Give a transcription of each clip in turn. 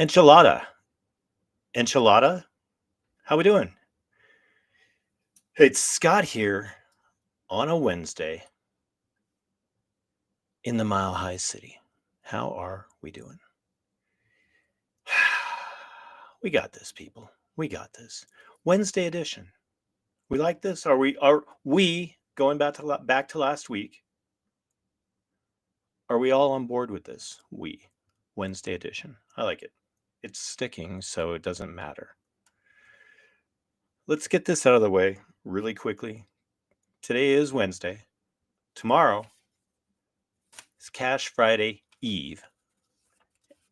Enchilada. Enchilada? How we doing? Hey, it's Scott here on a Wednesday in the Mile High City. How are we doing? We got this, people. We got this. Wednesday edition. We like this? Are we going back to last week? Are we all on board with this? Wednesday edition. I like it. It's sticking, so it doesn't matter. Let's get this out of the way really quickly. Today is Wednesday. Tomorrow is Cash Friday Eve.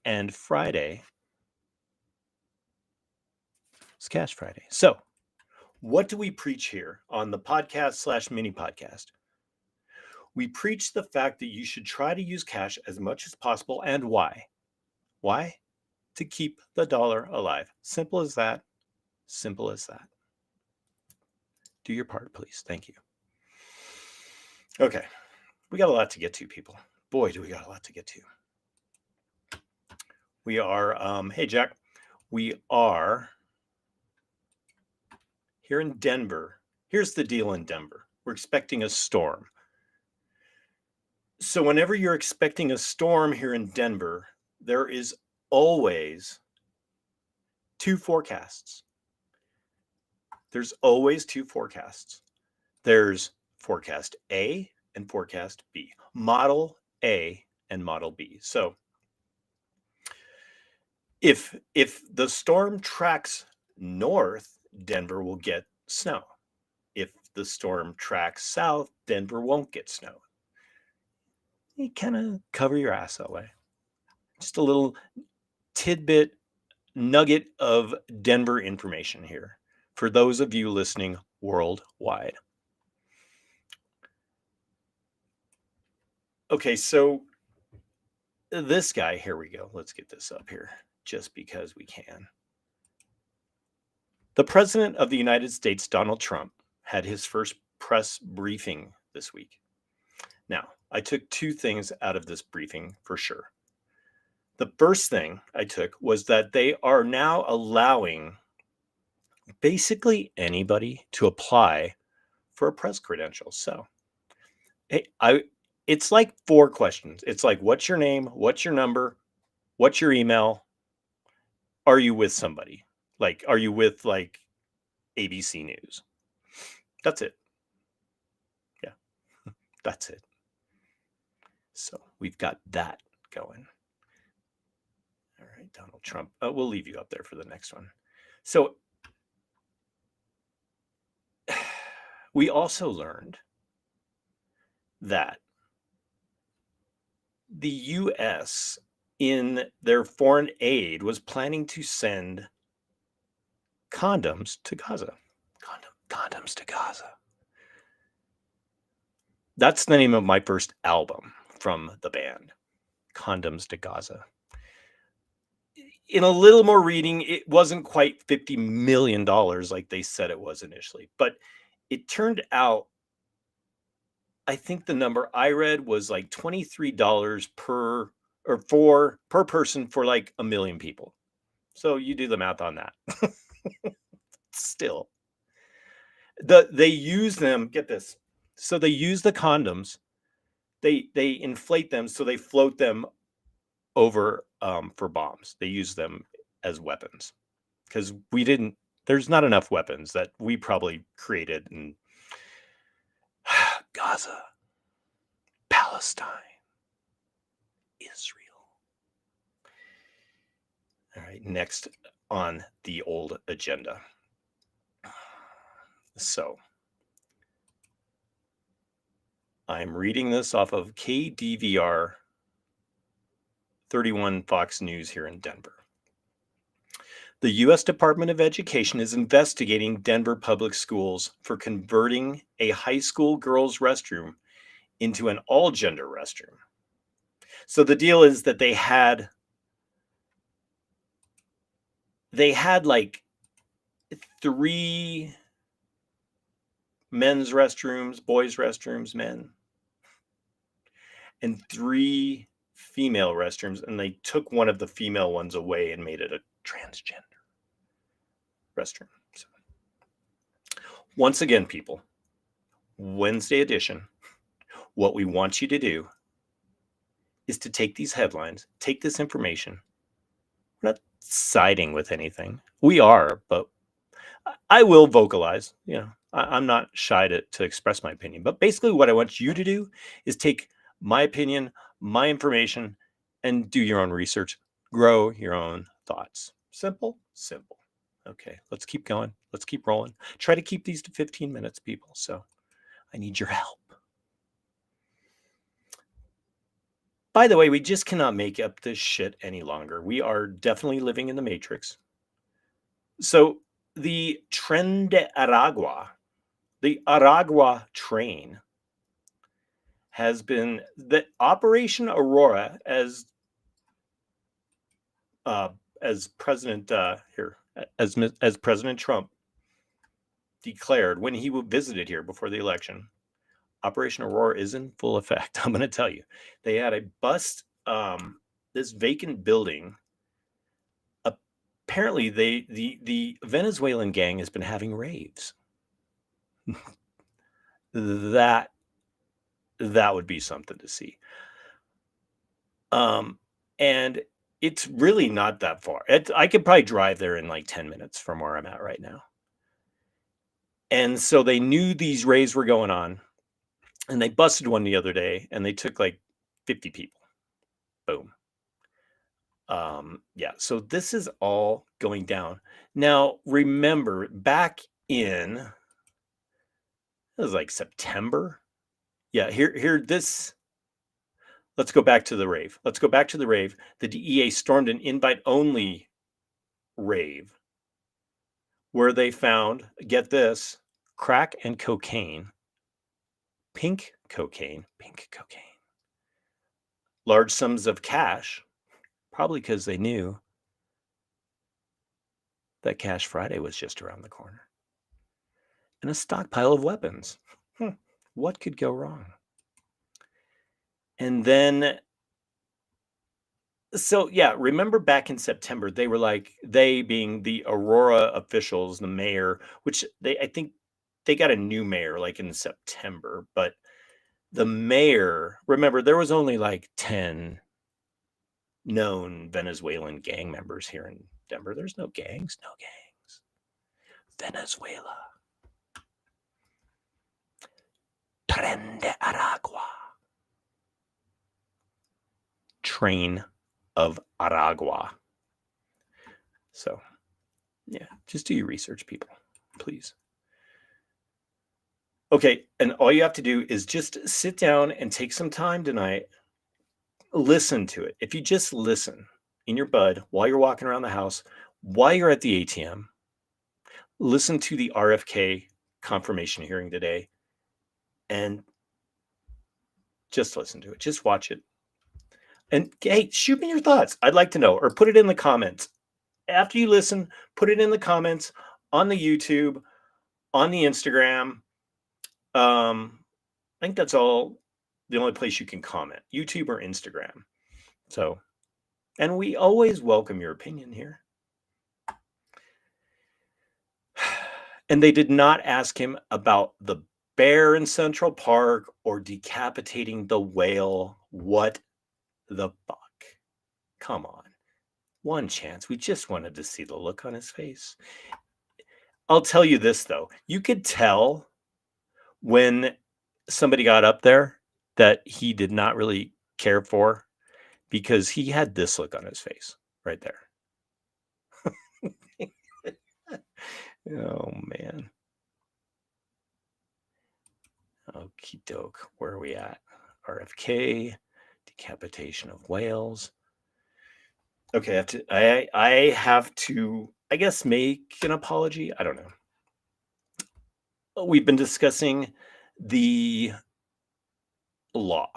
And Friday is Cash Friday. So, what do we preach here on the podcast / mini podcast? We preach the fact that you should try to use cash as much as possible. And why? Why? To keep the dollar alive. Simple as that. Simple as that. Do your part, please. Thank you. Okay. We got a lot to get to, people. Boy, do we got a lot to get to. We are, hey, Jack, we are here in Denver. Here's the deal in Denver. We're expecting a storm. So whenever you're expecting a storm here in Denver, there is always two forecasts. There's always two forecasts. There's forecast A and forecast B. Model A and model B. So if the storm tracks north, Denver will get snow. If the storm tracks south, Denver won't get snow. You kind of cover your ass that way. Just a little tidbit, nugget of Denver information here for those of you listening worldwide. Okay, so this guy, here we go. Let's get this up here just because we can. The President of the United States, Donald Trump, had his first press briefing this week. Now, I took two things out of this briefing for sure. The first thing I took was that they are now allowing basically anybody to apply for a press credential. So, hey, it's like 4 questions. It's like, what's your name? What's your number? What's your email? Are you with somebody? Like, are you with like ABC News? That's it. Yeah, that's it. So we've got that going. All right, Donald Trump. We'll leave you up there for the next one. So we also learned that the U.S. in their foreign aid was planning to send condoms to Gaza. Condoms to Gaza. That's the name of my first album from the band, Condoms to Gaza. In a little more reading, it wasn't quite $50 million like they said it was initially, but it turned out, I think the number I read was like $23 per person for like 1 million people. So you do the math on that. Still, they use them. Get this. So they use the condoms. They inflate them so they float them over for bombs. They use them as weapons because there's not enough weapons that we probably created in Gaza, Palestine, Israel. All right, next on the old agenda. So I'm reading this off of KDVR 31 Fox News here in Denver. The U.S. Department of Education is investigating Denver public schools for converting a high school girls' restroom into an all-gender restroom. So the deal is that they had like 3 men's restrooms, boys' restrooms, men, and 3 female restrooms, and they took one of the female ones away and made it a transgender restroom. So, once again, people, Wednesday edition, what we want you to do is to take these headlines, take this information. We're not siding with anything. We are, but I will vocalize. I'm not shy to express my opinion. But basically, what I want you to do is take my opinion, my information, and do your own research. Grow your own thoughts. Simple, simple. Okay, let's keep going. Let's keep rolling. Try to keep these to 15 minutes, people. So I need your help. By the way, we just cannot make up this shit any longer. We are definitely living in the Matrix. So the Tren de Aragua, the Aragua train, has been the Operation Aurora, as President as President Trump declared when he visited here before the election. Operation Aurora is in full effect. I'm going to tell you, they had a bust this vacant building. Apparently, the Venezuelan gang has been having raves. that would be something to see. And it's really not that far. I could probably drive there in like 10 minutes from where I'm at right now. And so they knew these raves were going on, and they busted one the other day, and they took like 50 people. Boom. Yeah, so this is all going down. Now, remember, back in, it was like September. Yeah, here, this, let's go back to the rave. The DEA stormed an invite-only rave where they found, get this, crack and cocaine, pink cocaine, large sums of cash, probably because they knew that Cash Friday was just around the corner, and a stockpile of weapons. What could go wrong? And then, so yeah, remember back in September, they were like, they being the Aurora officials, the mayor, which I think they got a new mayor like in September, but the mayor, remember, there was only like 10 known Venezuelan gang members here in Denver. There's no gangs. Venezuela. Tren de Aragua. Train of Aragua. So, yeah, just do your research, people, please. Okay, and all you have to do is just sit down and take some time tonight. Listen to it. If you just listen in your bud while you're walking around the house, while you're at the ATM, listen to the RFK confirmation hearing today, and just listen to it. Just watch it. And hey, shoot me your thoughts. I'd like to know, or put it in the comments. After you listen, put it in the comments on the YouTube, on the Instagram. I think that's all, the only place you can comment, YouTube or Instagram. So, and we always welcome your opinion here. And they did not ask him about the bear in Central Park or decapitating the whale. What the fuck? Come on. One chance. We just wanted to see the look on his face. I'll tell you this, though. You could tell when somebody got up there that he did not really care for, because he had this look on his face right there. Oh, man. Okie doke. Where are we at? RFK, decapitation of whales. Okay, I have to, I guess, make an apology. I don't know. We've been discussing the law,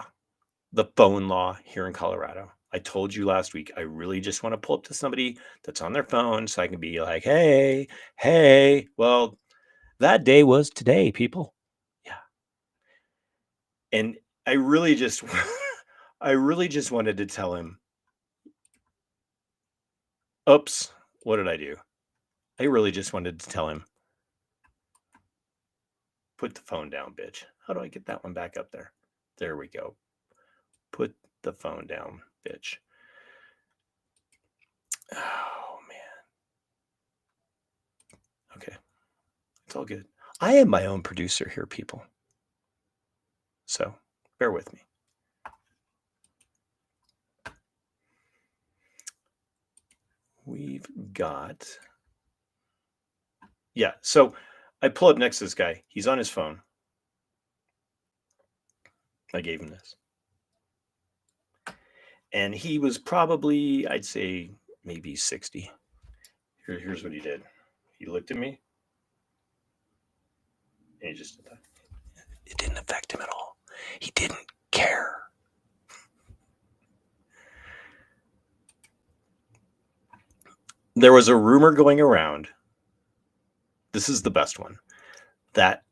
the phone law here in Colorado. I told you last week, I really just want to pull up to somebody that's on their phone so I can be like, hey, well, that day was today, people. Yeah. And I really just, I really just wanted to tell him, oops, what did I do? I really just wanted to tell him, put the phone down, bitch. How do I get that one back up there? There we go. Put the phone down, bitch. Oh, man. Okay. It's all good. I am my own producer here, people. So bear with me. We've got... Yeah, so I pull up next to this guy. He's on his phone. I gave him this. And he was probably, I'd say, maybe 60. Here's what he did. He looked at me, and he just did that. It didn't affect him at all. He didn't care. There was a rumor going around, this is the best one, that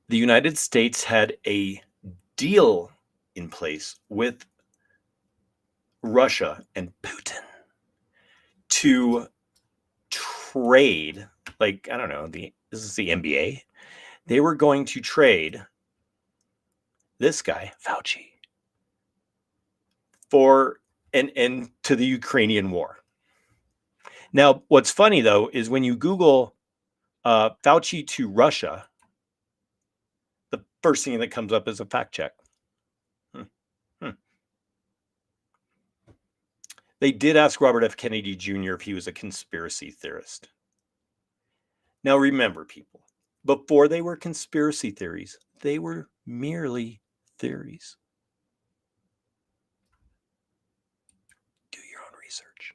the United States had a deal in place with Russia and Putin to trade, like, I don't know, this is the NBA. They were going to trade this guy, Fauci, for an end to the Ukrainian war. Now, what's funny, though, is when you Google Fauci to Russia, the first thing that comes up is a fact check. They did ask Robert F. Kennedy Jr. if he was a conspiracy theorist. Now, remember, people, before they were conspiracy theories, they were merely theories. Do your own research.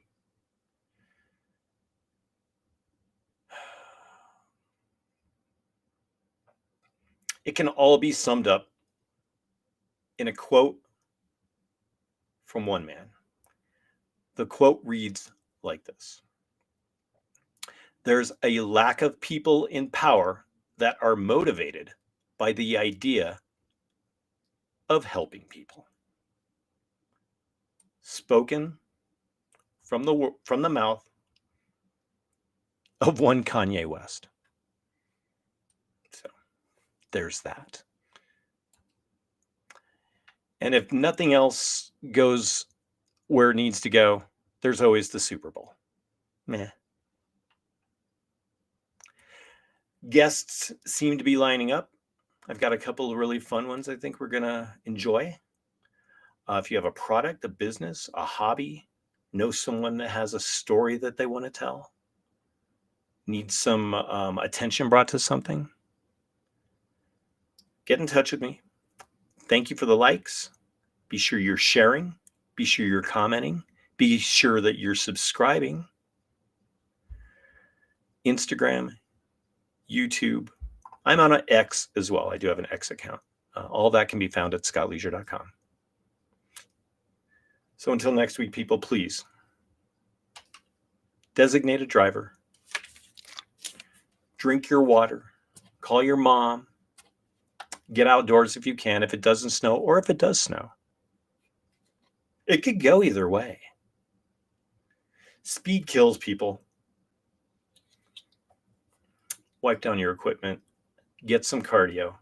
It can all be summed up in a quote from one man. The quote reads like this: there's a lack of people in power that are motivated by the idea of helping people. Spoken from the mouth of one Kanye West. So there's that. And if nothing else goes where it needs to go, there's always the Super Bowl. Meh. Guests seem to be lining up. I've got a couple of really fun ones I think we're going to enjoy. If you have a product, a business, a hobby, know someone that has a story that they want to tell, need some attention brought to something, get in touch with me. Thank you for the likes. Be sure you're sharing. Be sure you're commenting. Be sure that you're subscribing. Instagram, YouTube. I'm on an X as well. I do have an X account. All that can be found at scottleisure.com. So until next week, people, please designate a driver. Drink your water. Call your mom. Get outdoors if you can, if it doesn't snow or if it does snow. It could go either way. Speed kills, people. Wipe down your equipment. Get some cardio.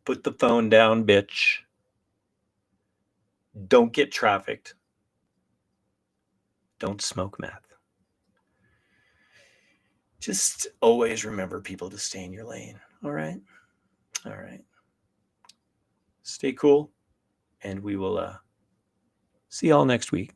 Put the phone down, bitch. Don't get trafficked. Don't smoke meth. Just always remember, people, to stay in your lane. All right? All right. Stay cool, and we will see y'all next week.